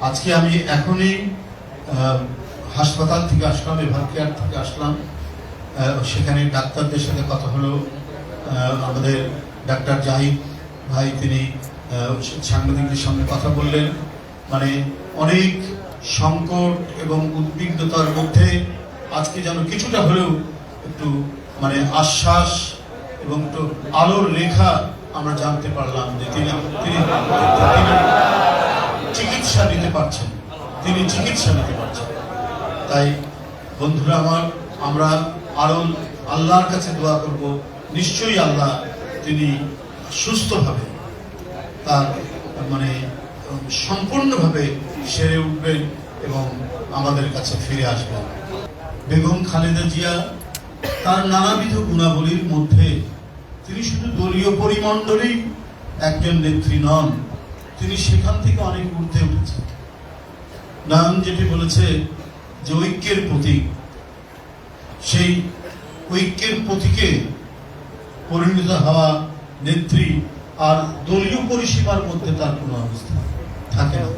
আজকে আমি এখনই হাসপাতাল থেকে আসলাম, এভার কেয়ার থেকে আসলাম। সেখানে ডাক্তারদের সাথে কথা হলো। আমাদের ডাক্তার জাহিদ ভাই তিনি সাংবাদিকদের সঙ্গে কথা বললেন। মানে অনেক সংকট এবং উদ্বিগ্নতার মধ্যে আজকে যেন কিছুটা হলেও একটু মানে আশ্বাস এবং একটু আলোর রেখা আমরা জানতে পারলাম যে তিনি চিকিৎসা নিতে পারছেন, তিনি চিকিৎসা নিতে পারছেন। তাই বন্ধুরা আমার, আমরা আরো আল্লাহর কাছে দোয়া করব, নিশ্চয়ই আল্লাহ তিনি সুস্থভাবে তার মানে সম্পূর্ণভাবে সেরে উঠবেন এবং আমাদের কাছে ফিরে আসবেন। বেগম খালেদা জিয়া তার নানাবিধ গুণাবলীর মধ্যে তিনি শুধু দলীয় পরিমণ্ডলেই একজন নেত্রী নন, তিনি সেখান থেকে অনেক ঊর্ধ্বে উঠেছেন। নাম যেটি বলেছে যে ঐক্যের প্রতীক, সেই ঐক্যের প্রতীকে পরিণত হওয়া নেত্রী আর দলীয় পরিসীমার মধ্যে তার কোনো অবস্থা থাকে না।